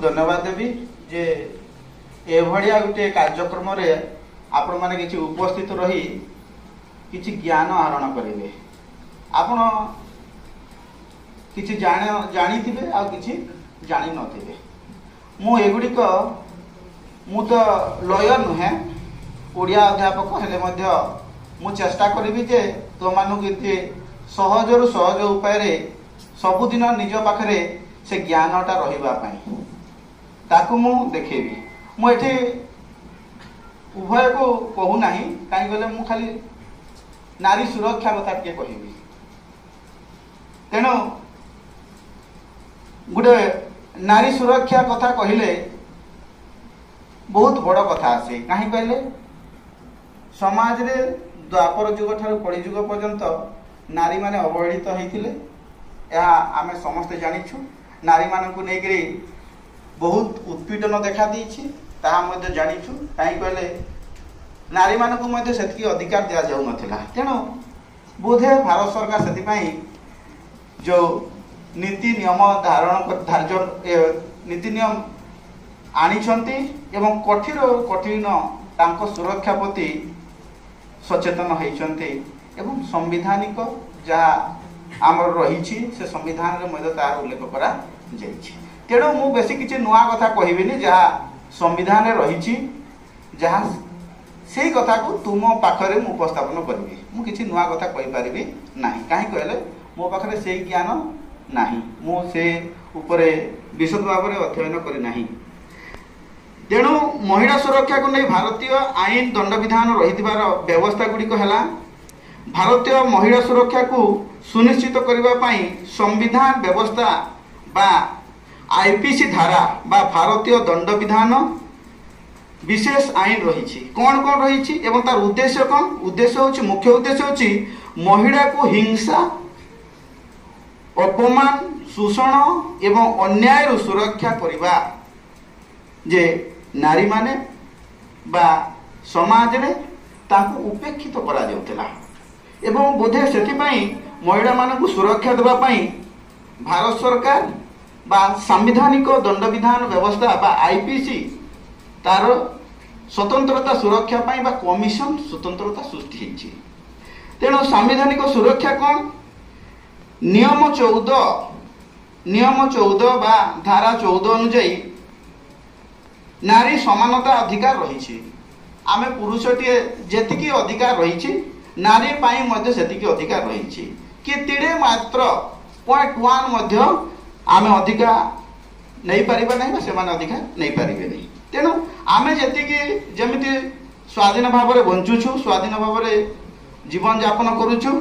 धन्यवाद देवी जे एभलिया गोटे कार्यक्रम आपण मैंने किसी उपस्थित रही किसी ज्ञान आहरण करेंगे आपण किसी जानी थे आ किसी जानी नथिबे मु एगुड़िक मु तो लॉयर नुहे ओडिया अध्यापक हेले मध्य मु चेष्टा करी जे तो मानू के सहज रु सहज उपाय सबुदिन निज पाखरे से ज्ञानटा रहिबा पई ताकू मु देखेबी मु एठी उभय को कहू नाही काई गले मु खाली नारी सुरक्षा कथा के कहिबी तेनो गुडे नारी सुरक्षा कथा कहिले बहुत बड़ कथा आसे काहे कहले समाज रे द्वापर युग ठारू कली युग पर्यंत नारी माने अवहेलित होइथिले या आमे समस्त जानिछु नारी मानकु नेकरी बहुत उत्पीड़न देखा दीछि ताहा मध्ये जानिछु काहे कहले नारी मानकु मध्ये सेतकी अधिकार दिया जाउ नथिला तेनो बोधे भारत सरकार सेति पई जो नीति नियम धार्य नीति नियम आनिछंती एवं कठिन तांको सुरक्षा प्रति सचेतन होइछंती एवं संवैधानिक जहा आमर रही से संविधान रे तार उल्लेख करा जाइछि तेणु मु बेसी किछि नुआ कथा कहबिनी जहा संविधान रे रही जहा सेही कथा को तुम पाखरे मु उपस्थापन करबी मु किछि नुआ कथा कहि परिबी नाही काहे कहले मो पाखरे सेही ज्ञान नाही मु से ऊपरे विशद भाव में अध्ययन करि नाही तेणु महिला सुरक्षा को नहीं भारतीय आईन दंड विधान रही व्यवस्था गुड़िक है भारतीय महिला सुरक्षा को सुनिश्चित करने संविधान व्यवस्था बा आईपीसी धारा बा भारतीय दंड विधान विशेष आईन रही कौन कौन रही एवं तार उद्देश्य कौन उद्देश्य होची मुख्य उद्देश्य होची महिला को हिंसा अपमान शोषण एवं अन्याय सुरक्षा करवा जे नारी माने बा समाज रे ताकू उपेक्षित करा जाउतला एवं बोधे सेति पई महिला मानकु सुरक्षा देबा पई भारत सरकार बा संवैधानिक दंड विधान व्यवस्था बा आईपीसी तार स्वतंत्रता सुरक्षा पई बा कमिशन स्वतंत्रता सृष्टि हिची तेणु संवैधानिक सुरक्षा कौन नियम 14 बा धारा 14 अनुଯାयी नारी समानता अधिकार रही आमे पुरुषटी जेतिकी अधिकार रही नारी पाई मध्य सेतिकी अधिकार रही कि तिड़े मात्र 0.1 मध्य आमे अधिकार नहीं पारिबा नहीं से माने अधिकार नहीं पारिबे नहीं तेणु आमे जेतिकी जेमिति स्वाधीन भाव में बंचुछु स्वाधीन भाव में जीवन यापन करूछु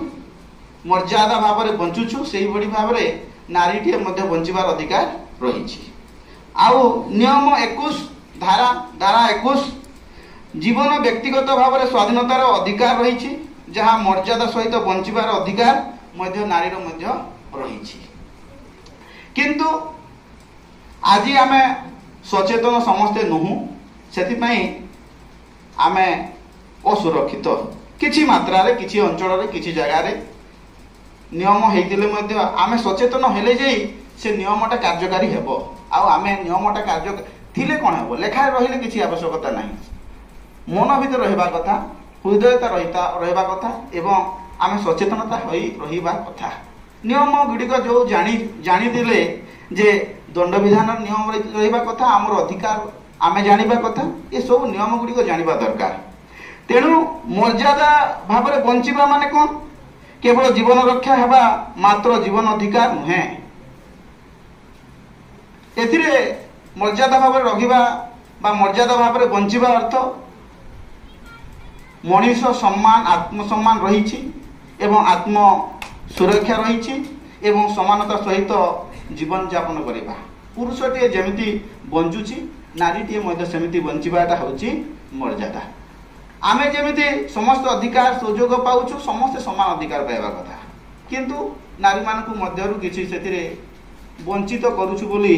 मर्यादा भाव में बंचुछु सेही बड़ी भाव में नारीटी मध्य बंचिबार अधिकार रही आउ नियम 21 धारा 21 जीवन व्यक्तिगत भाव में स्वाधीनतार अधिकार रही जहाँ मर्यादा सहित बंचिबार अधिकार मध्य नारीर मध्य रही किंतु आज आमे सचेतन समस्ते नुहु सेतिपई आमे असुरक्षित किछि मात्रा रे किछि अंचल रे किछि जगह रे नियम हेतिले मध्य आमे सचेतन हेले जे से नियमटा कार्यकारी हेबो आ आमे नियमटा कार्य थिले कोन हेबो लेखा रहिले किछि आवश्यकता नाही मन भीतर रहबा कथा हृदयता रहबा कथा एवं आमे सचेतनता होई रहिबा कथा नियम गुड़िक जो जानी दिले जे दंड विधान नियम रहिबा कथा हमर अधिकार आमे जानिबा कथा ये सब नियम गुड़िक जानिबा दरकार तेणु मर्यादा भाव में बंचिबा माने कोन केवल जीवन रक्षा हेबा मात्र जीवन अधिकार नुहे एथिरे मर्यादा भाव में रहिबा बा मर्यादा भाव में बंचिबा अर्थ मनीष सम्मान आत्मसम्मान रही एवं आत्म सुरक्षा रही एवं समानता सहित जीवन यापन करवा पुरुषटी जमिति बंचुची नारीटी मध्य सेमिति बंचिबाटा होची मर्यादा आमे जेमिति समस्त अधिकार सुयोग पाउछु समस्त समान अधिकार पाइबा कथा किंतु नारी मानकु मध्यरु किछि सेतिरे वंचित करूछु बोली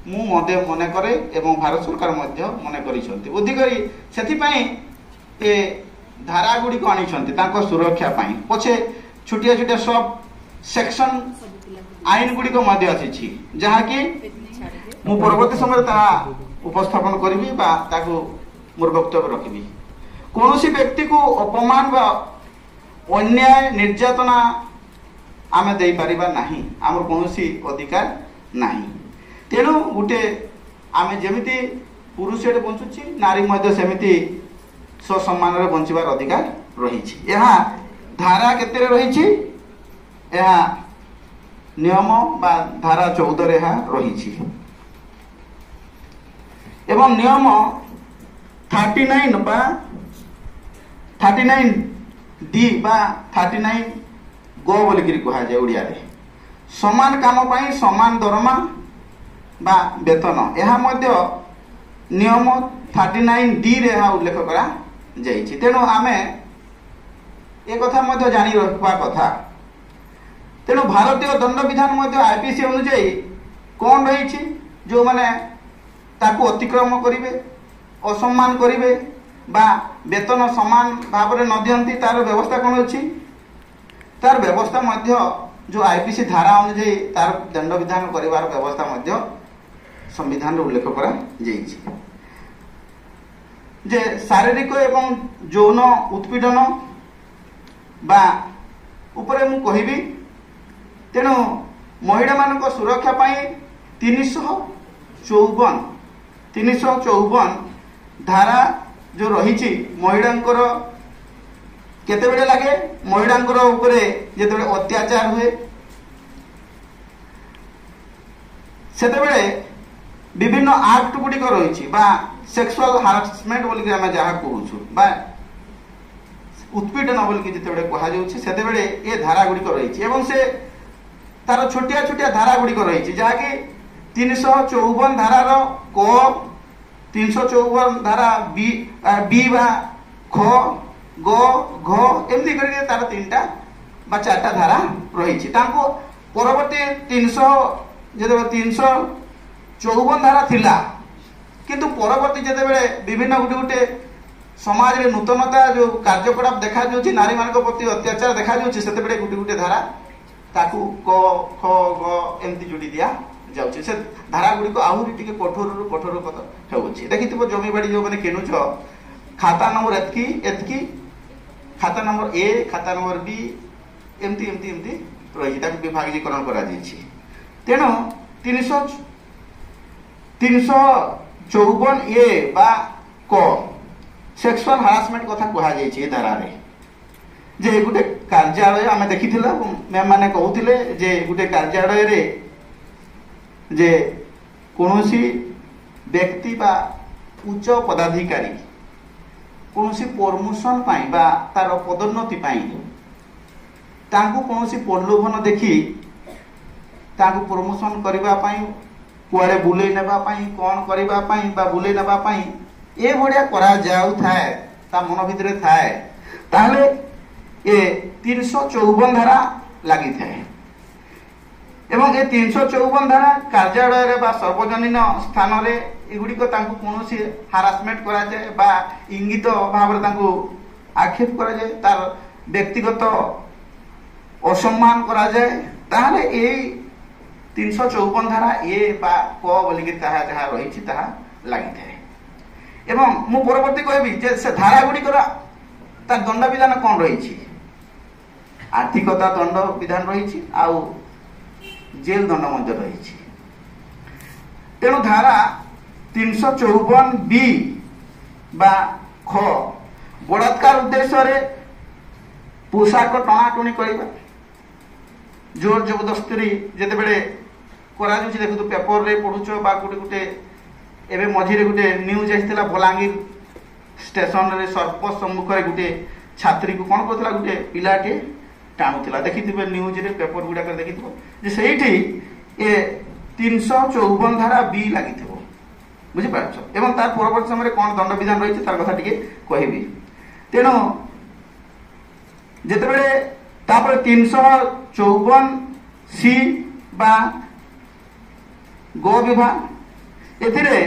मु मध्य मने करे एवं भारत सरकार मध्य मने करिसंती बुद्धि करी सेति पई ए धारा गुडी को आनिसंती तांको सुरक्षा पई पछे छुटिया छुटिया सब सेक्शन आईन गुडी को मध्य आछि जहा कि ମୁଁ ପରବର୍ତ୍ତୀ ସମୟରେ ତାହା ଉପସ୍ଥାପନ କରିବି ବା ତାକୁ ମୋର ବକ୍ତବ୍ୟ ରଖିବି। କୌଣସି ବ୍ୟକ୍ତିକୁ ଅପମାନ ବା ଅନ୍ୟାୟ ନିର୍ଯାତନା ଆମେ ଦେଇପାରିବା ନାହିଁ, ଆମର କୌଣସି ଅଧିକାର ନାହିଁ। ତେଣୁ ଗୋଟେ ଆମେ ଯେମିତି ପୁରୁଷଟେ ବଞ୍ଚୁଛି ନାରୀ ମଧ୍ୟ ସେମିତି ସସମ୍ମାନରେ ବଞ୍ଚିବାର ଅଧିକାର ରହିଛି। ଏହା ଧାରା କେତେରେ ରହିଛି? ଏହା ନିୟମ ବା ଧାରା 14 ଏହା ରହିଛି। ଏବଂ ନିୟମ 39 ବା 39D ବା 39 ଗ ବୋଲିକିରି କୁହାଯାଏ ଓଡ଼ିଆରେ। ସମାନ କାମ ପାଇଁ ସମାନ ଦରମା ବା ବେତନ, ଏହା ମଧ୍ୟ ନିୟମ 39D ରେ ଏହା ଉଲ୍ଲେଖ କରାଯାଇଛି। ତେଣୁ ଆମେ ଏ କଥା ମଧ୍ୟ ଜାଣି ରଖିବା କଥା। ତେଣୁ ଭାରତୀୟ ଦଣ୍ଡବିଧାନ ମଧ୍ୟ IPC ଅନୁଯାୟୀ କ'ଣ ରହିଛି? ଯେଉଁମାନେ ତାକୁ ଅତିକ୍ରମ କରିବେ, ଅସମ୍ମାନ କରିବେ ବା ବେତନ ସମାନ ଭାବରେ ନ ଦିଅନ୍ତି, ତାର ବ୍ୟବସ୍ଥା କ'ଣ ଅଛି? ତାର ବ୍ୟବସ୍ଥା ମଧ୍ୟ ଯେଉଁ IPC ଧାରା ଅନୁଯାୟୀ ତାର ଦଣ୍ଡବିଧାନ କରିବାର ବ୍ୟବସ୍ଥା ମଧ୍ୟ ସମ୍ବିଧାନରେ ଉଲ୍ଲେଖ କରାଯାଇଛି। ଯେ ଶାରୀରିକ ଏବଂ ଯୌନ ଉତ୍ପୀଡ଼ନ ବା ଉପରେ ମୁଁ କହିବି। ତେଣୁ ମହିଳାମାନଙ୍କ ସୁରକ୍ଷା ପାଇଁ 354 ଧାରା ଯେଉଁ ରହିଛି, ମହିଳାଙ୍କର କେତେବେଳେ ଲାଗେ? ମହିଳାଙ୍କର ଉପରେ ଯେତେବେଳେ ଅତ୍ୟାଚାର ହୁଏ ସେତେବେଳେ ବିଭିନ୍ନ ଆକ୍ଟ ଗୁଡ଼ିକ ରହିଛି ବା ସେକ୍ସୁଆଲ ହାରାସମେଣ୍ଟ ବୋଲିକି ଆମେ ଯାହା କହୁଛୁ ବା ଉତ୍ପୀଡ଼ନ ବୋଲିକି ଯେତେବେଳେ କୁହାଯାଉଛି, ସେତେବେଳେ ଏ ଧାରା ଗୁଡ଼ିକ ରହିଛି। ଏବଂ ସେ ତାର ଛୋଟିଆ ଛୋଟିଆ ଧାରା ଗୁଡ଼ିକ ରହିଛି, ଯାହାକି 354 ଧାରାର କ, 354 ଧାରା ବି ବା ଖ, ଗ, ଘ ଏମିତି କରିକି ତାର 3ଟା ବା 4ଟା ଧାରା ରହିଛି। ତାଙ୍କୁ ପରବର୍ତ୍ତୀ 354 ଧାରା ଥିଲା, କିନ୍ତୁ ପରବର୍ତ୍ତୀ ଯେତେବେଳେ ବିଭିନ୍ନ ଗୋଟେ ସମାଜରେ ନୂତନତା ଯେଉଁ କାର୍ଯ୍ୟକଳାପ ଦେଖାଯାଉଛି, ନାରୀମାନଙ୍କ ପ୍ରତି ଅତ୍ୟାଚାର ଦେଖାଯାଉଛି, ସେତେବେଳେ ଗୋଟେ ଧାରା ତାକୁ କ, ଖ, ଗ ଏମିତି ଯୋଡ଼ି ଦିଆଯାଉଛି। ସେ ଧାରା ଗୁଡ଼ିକ ଆହୁରି ଟିକେ କଠୋରରୁ କଠୋର ହେଉଛି। ଦେଖିଥିବ ଜମି ବାଡ଼ି ଯେଉଁମାନେ କିଣୁଛ, ଖାତା ନମ୍ବର ଏତିକି, ଖାତା ନମ୍ବର A, ଖାତା ନମ୍ବର B ଏମିତି ଏମିତି ଏମିତି ରହିଛି, ତାକୁ ବିଭାଗୀକରଣ କରାଯାଇଛି। ତେଣୁ 354A ବା କ ସେକ୍ସୁଆଲ ହାରାସମେଣ୍ଟ କଥା କୁହାଯାଇଛି ଏ ଧାରାରେ। ଯେ ଗୋଟେ କାର୍ଯ୍ୟାଳୟ ଆମେ ଦେଖିଥିଲା, ମ୍ୟାମ୍ ମାନେ କହୁଥିଲେ ଯେ ଗୋଟେ କାର୍ଯ୍ୟାଳୟରେ ଯେ କୌଣସି ବ୍ୟକ୍ତି ବା ଉଚ୍ଚ ପଦାଧିକାରୀ କୌଣସି ପ୍ରମୋସନ ପାଇଁ ବା ତାର ପଦୋନ୍ନତି ପାଇଁ ତାଙ୍କୁ କୌଣସି ପ୍ରଲୋଭନ ଦେଖି ତାଙ୍କୁ ପ୍ରମୋସନ କରିବା ପାଇଁ, କୁଆଡ଼େ ବୁଲେଇ ନେବା ପାଇଁ, କ'ଣ କରିବା ପାଇଁ ବା ବୁଲେଇ ନେବା ପାଇଁ ଏଭଳିଆ କରାଯାଉଥାଏ, ତା ମନ ଭିତରେ ଥାଏ, ତାହେଲେ ଏ 354 ଧାରା ଲାଗିଥାଏ। ଏବଂ ଏ 354 ଧାରା କାର୍ଯ୍ୟାଳୟରେ ବା ସାର୍ବଜନୀନ ସ୍ଥାନରେ ଏଗୁଡ଼ିକ ତାଙ୍କୁ କୌଣସି ହାରାସମେଣ୍ଟ କରାଯାଏ ବା ଇଙ୍ଗିତ ଭାବରେ ତାଙ୍କୁ ଆକ୍ଷେପ କରାଯାଏ, ତାର ବ୍ୟକ୍ତିଗତ ଅସମ୍ମାନ କରାଯାଏ, ତାହେଲେ ଏଇ 354 ଧାରା ଏ ବା କ ବୋଲିକି ତାହା ଯାହା ରହିଛି ତାହା ଲାଗିଥାଏ। ଏବଂ ମୁଁ ପରବର୍ତ୍ତୀ କହିବି ଯେ ସେ ଧାରା ଗୁଡ଼ିକର ତାର ଦଣ୍ଡ ବିଧାନ କ'ଣ ରହିଛି? ଆର୍ଥିକତା ଦଣ୍ଡ ବିଧାନ ରହିଛି, ଆଉ ଜେଲ ଦଣ୍ଡ ମଧ୍ୟ ରହିଛି। ତେଣୁ ଧାରା 354B ବା ଖ ବଳାତ୍କାର ଉଦ୍ଦେଶ୍ୟରେ ପୋଷାକ ଟଣାଟଣି କରିବା, ଜୋର ଜବରଦସ୍ତି ଯେତେବେଳେ କରାଯାଉଛି, ଦେଖନ୍ତୁ ପେପରରେ ପଢୁଛ ବା ଗୋଟେ ଏବେ ମଝିରେ ଗୋଟେ ନ୍ୟୁଜ ଆସିଥିଲା, ବଲାଙ୍ଗୀର ଷ୍ଟେସନରେ ସର୍ପ ସମ୍ମୁଖରେ ଗୋଟେ ଛାତ୍ରୀକୁ କ'ଣ କରୁଥିଲା, ଗୋଟେ ପିଲାଟିଏ ଟାଣୁଥିଲା, ଦେଖିଥିବେ ନ୍ୟୁଜରେ ପେପର ଗୁଡାକରେ ଦେଖିଥିବ ଯେ ସେଇଠି ଏ 354 ଧାରା B ଲାଗିଥିବ, ବୁଝିପାରୁଛ। ଏବଂ ତାର ପରବର୍ତ୍ତୀ ସମୟରେ କ'ଣ ଦଣ୍ଡ ବିଧାନ ରହିଛି ତାର କଥା ଟିକେ କହିବି। ତେଣୁ ଯେତେବେଳେ ତାପରେ 354C ବା ଗ ବିଭାଗ, ଏଥିରେ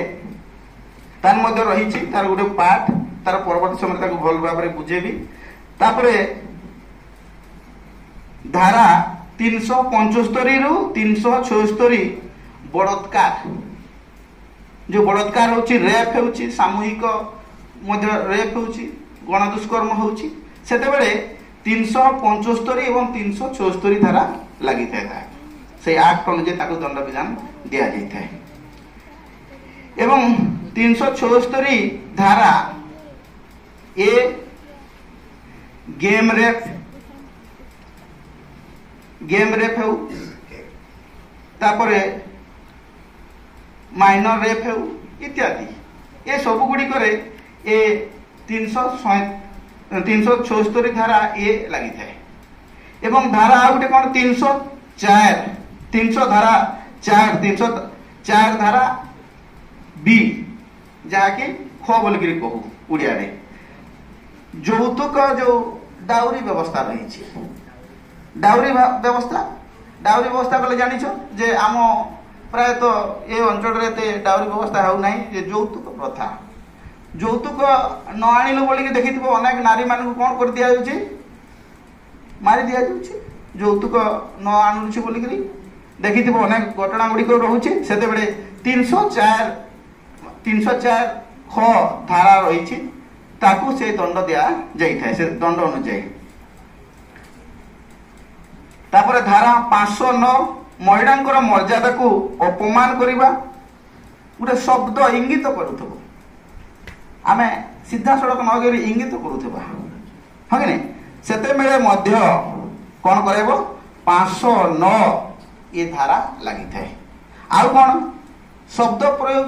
ତାର ମଧ୍ୟ ରହିଛି ତାର ଗୋଟେ ପାର୍ଟ, ତାର ପରବର୍ତ୍ତୀ ସମୟରେ ତାକୁ ଭଲ ଭାବରେ ବୁଝେଇବି। ତାପରେ ଧାରା 375 ରୁ 376 ବଳାତ୍କାର जो बलात्कार होची, रेप होची, सामूहिक मध्य रेप होची, गणदुष्कर्म होची, सेतेबेले 375 एवं 374 धारा लगी था से एक्ट अनुसार ताको दंड विधान दिया जाता है। एवं 374 धारा ए गेम रेप हो, तापरे माइनर रेप हो इत्यादि ये सब गुड़िक ए 374 धारा ए लगी था। एवं धारा आ गोटे कौन 304 धारा बी जहाँकि ख बोल कहू उड़िया यौतुक जो डाउरी व्यवस्था रही, डाउरी व्यवस्था बोले जानिछ जे आम प्रायतः ये अंचल डाउरी व्यवस्था हो नहीं, जे यौतुक प्रथा, यौतुक न आणिलु बोलिक देखि अनेक नारी मान कौन कर दिया जाउछि, मारी दिया जाउछि। यौतुक न आणुछि बोलिक देखि अनेक घटना गुड़िक रोचे से 304 ख धारा रही ताकू से दंड दिया जाए से दंड अनुजाई। तापर धारा 509 महिला मर्यादा को अपमान करवा गोटे शब्द इंगित करूथबो, आमे सीधा सड़क न गरी इंगित करूथबा हाँ कि नहीं, सेते बेले मध्य कौन करबो 509 ये धारा लगी थाए। आउ कौन शब्द प्रयोग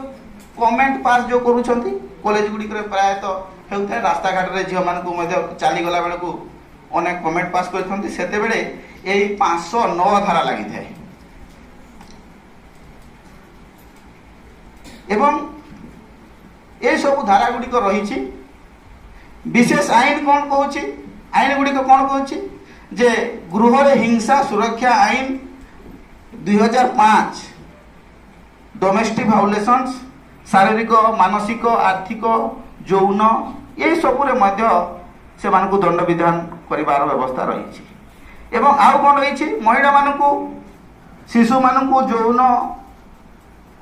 कमेंट पास जो करूछंती कॉलेज गुडी करे प्रायतः हेउथा रास्ता घाट रे झियो मान को मध्य चाली गला बेले को अनेक कमेंट पास करछंती, सेते बेले एई 509 धारा लगी थाए। एवं ए सब धारा गुडी को रही विशेष आईन कौन कहूची, आईन गुडी को कौन कहूची जे गृह रे हिंसा सुरक्षा आईन 2005, डोमेस्टिक वायोलेशंस, शारीरिक मानसिक आर्थिक यौन ये सबुरे मध्य से मानकु दंड विधान करिवार व्यवस्था रही। एवं आउ कौन रही महिला मानकु शिशु मानकु यौन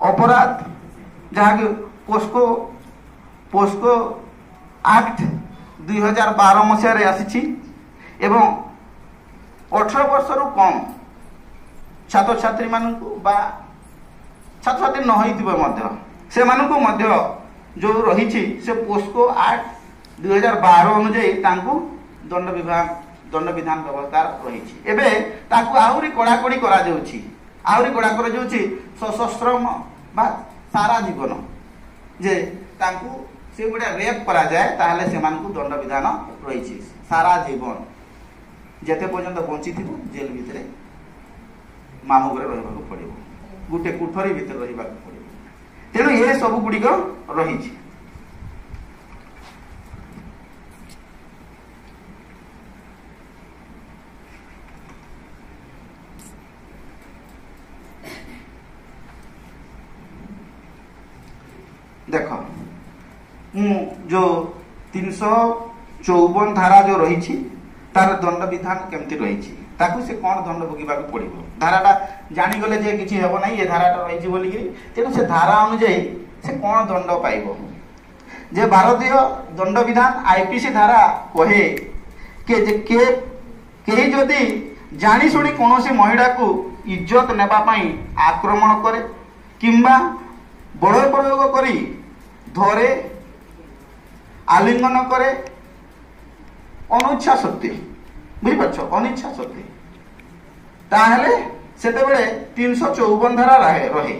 अपराध जहाँ पोस्को एक्ट 2012 मसीह आसी एवं 18 वर्ष रु कम छात्र छात्री मानकु बा छात्र छात्री न होइतिबे से मानकु मध्य जो रही से पोस्को एक्ट 2012 अनुजाई तांकु दंड विधान व्यवस्था रही। एबे ताकु आहुरी कड़ाकड़ी करा जाउछि, आहुरी कड़ा करा जाउछि सशस्त्र बा सारा जीवन जे तांकु से गुडा रेप करा जाए ताहले से मानकु दंड विधान रही सारा जीवन जेते पर्यंत बंची थिबो जेल भितरे मामू घरे रहबाक पड़िबो, गुटे कुठरी भितर रहबाक पड़िबो। तेणु ये सब गुड़िक रही। देख जो 354 धारा जो रही तार दंड विधान केमती रही ताकू से कौन दंड भोगवाक पड़ो, धाराटा जानीगले जे किसी हेब ना ये धाराटा रही बोलिक तेणु से धारा अनुजाई से कौन दंड पाइब जे भारतीय दंड विधान आईपीसी धारा कहे के जदि जानी शुणी कौन सी महिला को इज्जत नेबा पाई आक्रमण करे किंबा बड़ प्रयोग करी धरे आलिंगन करे अनिच्छा सत्वे बुझिपारछ अनिच्छा सत्वे ताहले सेते बेले 354 धारा रहे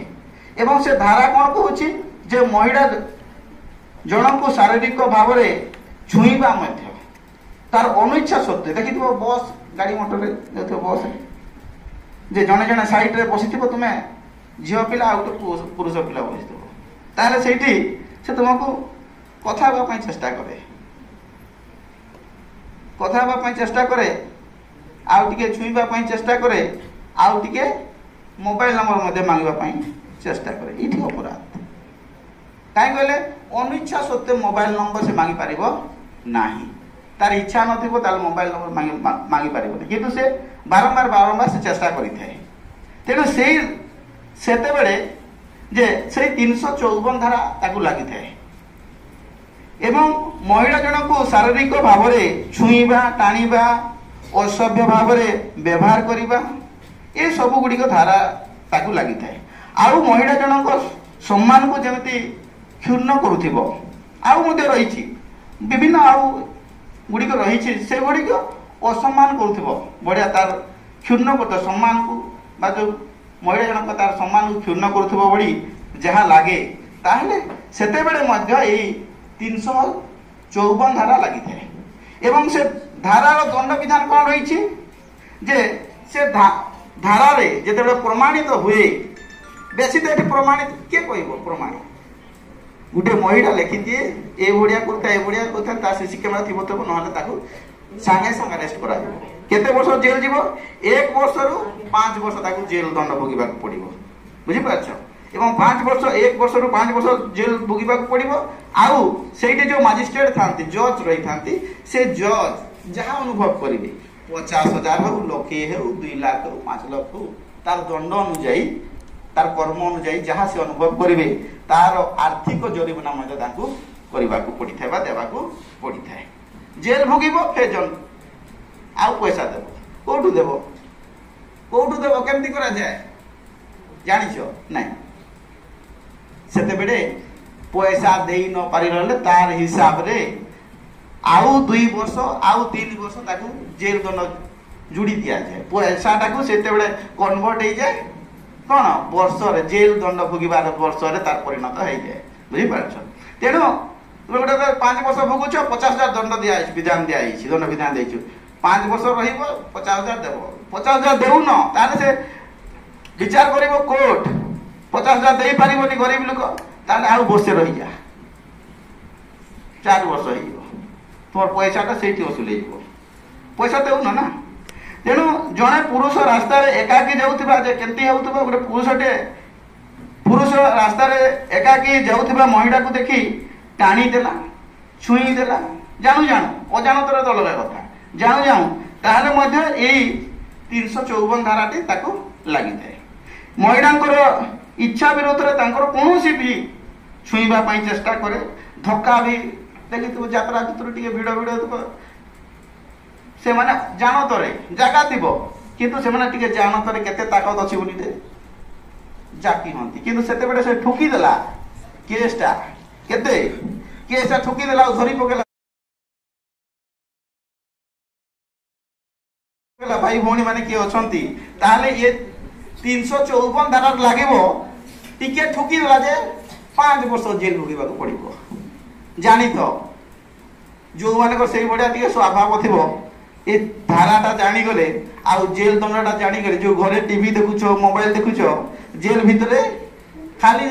एवं से धारा कौन कहूची जे महिला जन को शारीरिक भाव में छुईबा मध्य तार अनिच्छा सत्वे देखि बस गाड़ी मोटर रे बस जे जने जने साइड रे बसी तुमे झियो पिला आ पुरुष पिला बसी ताहले सेठी से तुमको कथा हेबा पई चेष्टा करे कथा हेबा चेष्टा करे आउ टिके छुईबा पई चेष्टा करे आउ टिके मोबाइल नंबर मध्य मांगबा पई चेष्टा करे इठी अपराध काई कहले अनिच्छा सत्वे मोबाइल नंबर से मांगी पारिबो नाही तार इच्छा नथिबो ताल मोबाइल नंबर मांगी पारिबो किंतु से बारंबार से चेष्टा करि थाए तेणु सेते बेले जे से 354 धारा ताकू लगी थाए एवं महिला जन को शारीरिक भाव में छुईबा टाणीबा असभ्य भाव में व्यवहार करवा ये सब गुड़िक धारा ताकू लगी थाए आउ महिला जन को सम्मान को जमी क्षुण्ण करुथिबो आउ मध्य रही विभिन्न आउ गुड़िक रही से गुड़िक असम्मान करुथिबो बढ़िया तार क्षुण्ण कर सम्मान को बा जो महिला जनक तार सम्मान को क्षुण्ण करुथिबो बड़ी जहाँ लगे ताहले सेते बेले मध्य एई 354 धारा लगी थाए एवं से धारार दंड विधान कौन रही जे से धारा रे जेते प्रमाणित हुए बेसी तो प्रमाणित किए कहब प्रमाणित गोटे महिला लिखी दिए ए भड़िया करता ए भड़िया करता सीसी कैमेरा थी तब ना सागे सागे अरेस्ट करा केते वर्ष जेल जीव 1 वर्ष रु 5 वर्ष ताकू जेल दंड भोगिबा पड़िबो बुझी पाछ एवं 5 वर्ष 1 वर्ष रु 5 वर्ष जेल भोगिबा पड़िबो आउ सेठी जो मजिस्ट्रेट थांती जज रही थांती से जज जहां अनुभव करिवे 50,000 हो लक्षे हो 2 लाख हो 5 लाख हो तार दंड अनुଯାयी तार कर्म अनुଯାयी जहाँ से अनुभव करेंगे तार आर्थिक जरिमाना मध्य ताकू करबाकू पड़िथाय बा देबाकू पड़िथाय जेल भोगिबो फे जन आउ पैसा देबो कोठू देबो केमती करा जाए जानिछो नहीं सेते बेडे पैसा देई न पारि रहले तार हिसाब रे आउ 2 वर्ष आउ 3 वर्ष ताकू जेल दंड जुड़ी दिया जाए पैसा ताकू सेते बेडे कन्वर्ट हो जाए कौन वर्ष जेल दंड भोगिबार वर्ष तार परिणत हो जाए बुझीपार तेणु गोटे 5 वर्ष भोगुच 50,000 दंड दिया विधान दिया दंड विधान दे 5 वर्ष रहिबो 50,000 देव 50,000 देउ न ताने से विचार करिबो कोर्ट 50,000 दे पारिबोनी गरीब लोक ताने आउ वर्षे रहि जा 4 वर्ष होइबो तोर पैसाटा सेठी वसूल होइबो पैसा देउ न ना तेणु जड़े पुरुष रास्ता एकाकी जाऊथिबा जे केंती होउथिबा गोटे पुरुष रास्ता एकाकी जाऊथिबा महिला को देखी टाणी देला छुई देला जानू अजाणतर तो अलग कथा जानू ताहले मध्य एई 354 धाराटी ताको लागि थाए महिलांकर इच्छा विरोध रे तांकर कोनोसी भी छुईबा पई चेष्टा करे धक्का भी देखिथिबो यात्रा भितर टिके भिड़ से माने जानतरे जगह थिबो किंतु से माने टिके जानतरे केते ताकत अछि बोली दे जाकी हंती किंतु सेते बेले से ठुकी देला केसटा केते केसटा ठुकी देला धरी पकेला भाई भौणी माने के अछंती ताले ये 354 धारा लागेबो टिके ठुकी देला जे 5 वर्ष जेल भोगिबा को पड़िबो जानी तो जो माने को सेई बडिया टिके स्वभाव थिबो ए धाराटा जानी गले आउ जेल दंडटा जानी गले जो घरे टीवी देखुछो मोबाइल देखुछो जेल भितरे खाली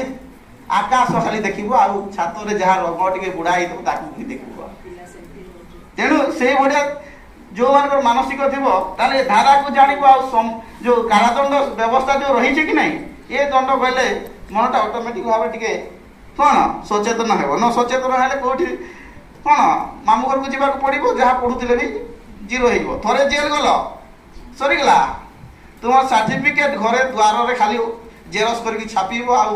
आकाश खाली देखिबो आउ छात रे जहा रंग टिके बुढाई तो ताकू भी देखिबो तेनु सेई बडिया जो मानकर मानसिक थिबो ताले धारा को जानिबो आउ जो कारादंड व्यवस्था जो रही छै कि नहीं ए दंड गले मनटा ऑटोमेटिक भाबे टिके कोन सचेतन हेबो न सचेतन हेले कोठी कोन मामू घर को जीवा को पड़िबो जहा पढुतिले भी जीरो हो थे जेल गल सरीगला तुम सर्टिफिकेट घरे द्वार रे खाली जेरक्स करके छापिबो आउ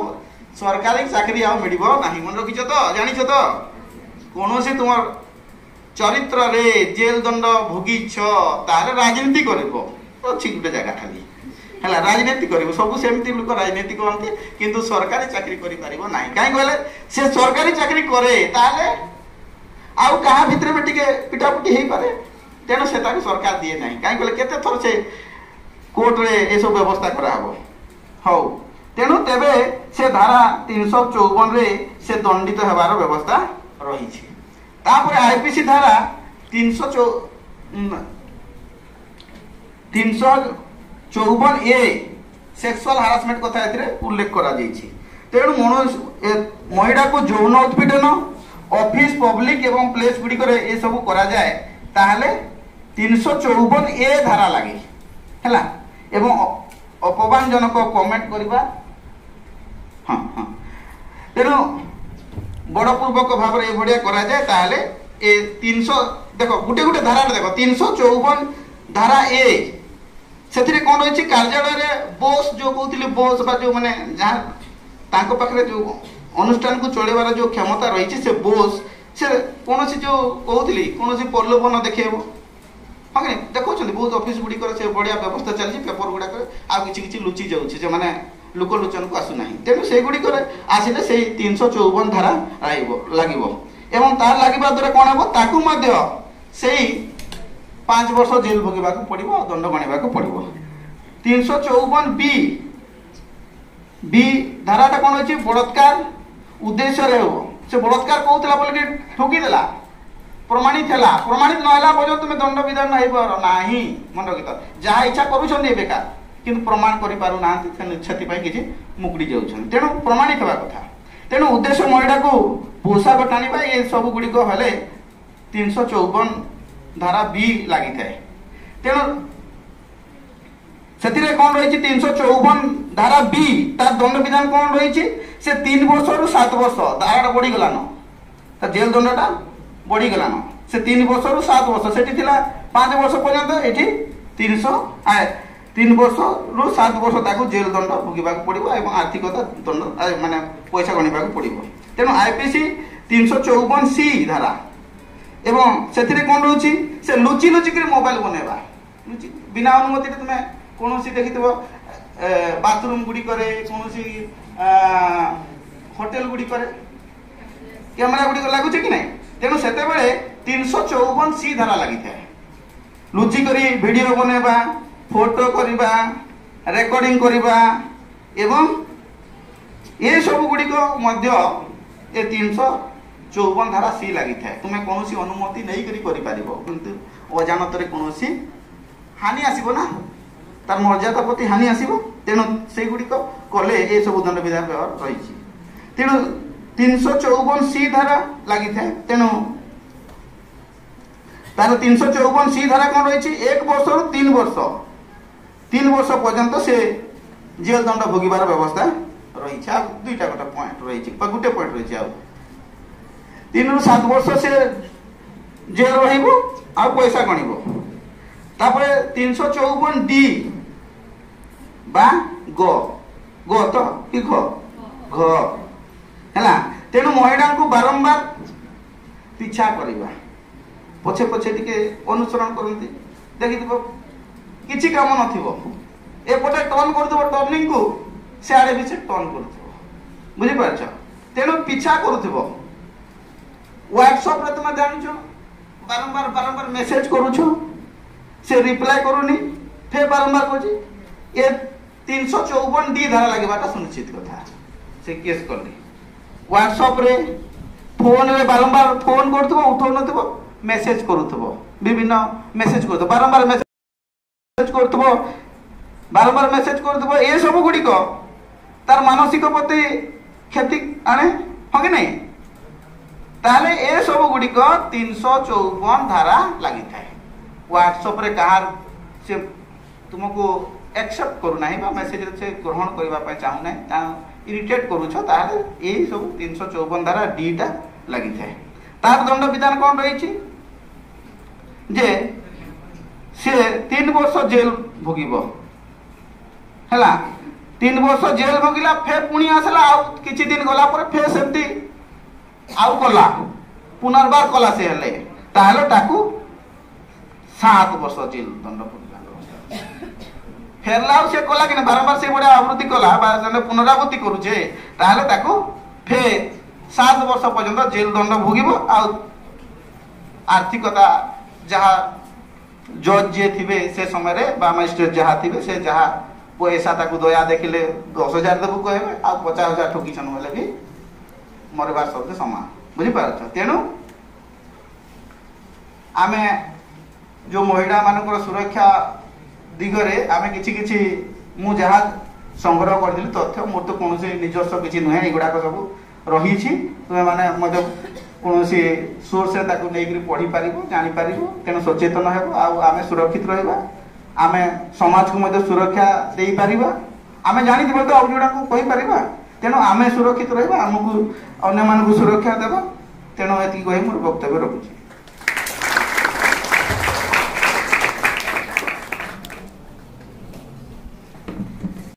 सरकारी चाकरी आउ मिलिबो नाही मन रखिछ तो जानिछ तो कोनोसी तुम चरित्र रे जेल दंड भोगिछ तारे राजनीति करबो अछि गुटे जगह खाली हला राजनीति करबो सब सेमती लोक राजनीति करंती किंतु सरकारी चाकरी करि परिबो नाही काई कहले से सरकारी चाकरी करे ताले आउ कहा भितर में टिके पिटापुटी हेई पारे तेणु से सरकार दिए ना कहीं कहले केते थर से कोर्ट रे ए सब व्यवस्था करा हबो हौ तेणु तेबे से धारा 354 रे से दंडित हेबार व्यवस्था रही छी तापर आईपीसी धारा 354 ए सेक्सुअल हारासमेंट कथा एथिरे उल्लेख करा जाई छी तेणु महिला को यौन उत्पीड़न ऑफिस पब्लिक एवं प्लेस गुडी करे ए सब करा जाए ताहले 354 ए धारा लगे है एवं अपमानजनक कमेंट करवा हाँ हाँ तेणु बड़पूर्वक भाव में ये करा जाए ताहले ए 300 देखो गुटे गुटे धारा देखो 354 धारा ए से कौन रही कार्यालय बोस जो कहते बोस बा जो मैंने जहाँ तांको पाखरे जो अनुष्ठान को चलेबार जो क्षमता रही से बोस से कौन जो कहूली कौन प्रलोभन देखो हाँ कि देखो बहुत ऑफिस गुड़िक से बढ़िया व्यवस्था चलती पेपर गुड़ाक आ कि लुचि जाऊँचे जो मैंने लोकलोचन को आसुना तेणु से गुड़िक आसिले से 354 धारा लगे एवं तार लगे द्वारा कौन हम ताकू से 5 वर्ष जेल भोगवा पड़ो दंड गणवा पड़ो 354 बी धाराटा कौन हो बलात्कार उद्देश्य हो से बलात्कार कहूला बोल ठोकीदेला प्रमाणित है प्रमाणित ना पर्यटन तुम दंड विधान ना मन रखी जहाँ इच्छा करा कि प्रमाण करना से मुकुड़ी जाऊँ तेणु प्रमाणित हवा कथा तेणु उद्देश्य महिला को पोशाक टाणा ये सब गुड़िक हेले 354 धारा बी लगी थाए तेणु से कौन रही 354 धारा बी तार दंड विधान कौन रही से 3 वर्ष रु 7 वर्ष धारा बढ़ीगलान जेल दंडटा बढ़ीगलान से 3 वर्ष रु 7 वर्ष से 5 वर्ष पर्यंत ये 3 वर्ष रु 7 वर्ष ताकू जेल दंड भोगवा पड़ो और आर्थिकता दंड माने पैसा गणवा पड़ो तेणु आईपीसी 354 सी धारा एवं से कौन रोचे से लुचि लुचिक मोबाइल बनवा बिना अनुमति तुम्हें कौन देखी बाथरूम गुड़िक कौन होटेल गुड़िक कैमेरा गुड़िक लगुच कि नहीं तेणु से 354 सी धारा लगी था लुचि करी वीडियो बनवा फोटो करवा रेकर्डिंग करवा एवं ये सब गुड़िक ये 354 धारा सी लगी था तुम्हें कौन अनुमति नहीं करी अजाणत कौन हानि आसब ना तार मर्यादा प्रति हानि आसब तेणु से गुड़िक कले ये सब दंड विधान रही तेणु 354 सी धारा लगी था तेणु तार 354 सी धारा कौन रही 1 वर्ष रु 3 वर्ष पर्यंत से जेल दंड भोगवार व्यवस्था रही दुईटा गोटे पॉइंट रही गोटे पॉइंट रही आ 3 रु 7 वर्ष से जेल रहा पैसा गणव तापर 354 डी बा ग तो कि घ है तेणु महिला को बारंबार पीछा करवा पछे पछे टिके अनुसरण करती देखी किसी काम नपटे टर्न कर टर्निंग को सियाड़े भी से टर्न कर बुझीपार तेणु पीछा करूब व्हाट्सएप रे तुम जान बारंबार बारंबार मेसेज करुछ से रिप्लाई करूनी फिर बारंबार कह ये 354 डी धारा लगवाटा सुनिश्चित कथा से केस करनी व्हाट्सएप रे फोन रे बारंबार फोन करथबो उठो नथबो मेसेज करूथबो विभिन्न मेसेज करथबो बारंबार मेसेज करथबो बारंबार मेसेज करथबो ए सब गुडी को तार मानसिक प्रति क्षति आने हो कि नहीं ताले ए सब गुडी को 354 धारा लगी थाए व्हाट्सएप रे कहार से तुमको एक्सेप्ट करू नाही बा मेसेज से ग्रहण करबा पय चाहू नाही ता इरिटेट करूछ ताले ए सब 354 धारा डी टा लगी थाए तार दंड विधान कोन रही छी जे से 3 वर्ष जेल भोगिबो हला 3 वर्ष जेल भोगिला फेर पुणी आसला आ किछि दिन गला पर फेर सेमती आउ कला पुनर्बार कला से हेले ताले ताकू 7 वर्ष जेल दंड फेरला से कला कि बारंबार से बड़े आवृत्ति कला पुनरावृत्ति करुचे ताहले ताको फे 7 वर्ष पर्यंत जेल दंड भोगिबो आ आर्थिकता जहाँ जज जे थिबे से समय रे बा मजिस्ट्रेट जहाँ थिबे से जहाँ पैसा ताको दया देखिले 10,000 देबो कहबे आ 50,000 ठोकी छन होले भी मरबार शब्द समान बुझी पारछ तेनु आमे जो महिला मानकर सुरक्षा दिगरे आमे किछि किछि मु जहा संग्रह करदिली तथ्य मोर तो कोनोसी निजस्व किछि नुहे एगुडा सब रही छी तुमे माने मते कोनोसी सोर्स रे ताको नै करी पढी पारिबो जानि पारिबो तेनो सचेतन हेबो आ आमे सुरक्षित रहबा आमे समाज को मते सुरक्षा देई पारिबा आमे जानि दिबो तो अबजुडा को कहि पारिबा तेनो आमे सुरक्षित रहबा हमकु अन्य मान को सुरक्षा देबा तेनो एति कहि मोर वक्तव्य रखुछी।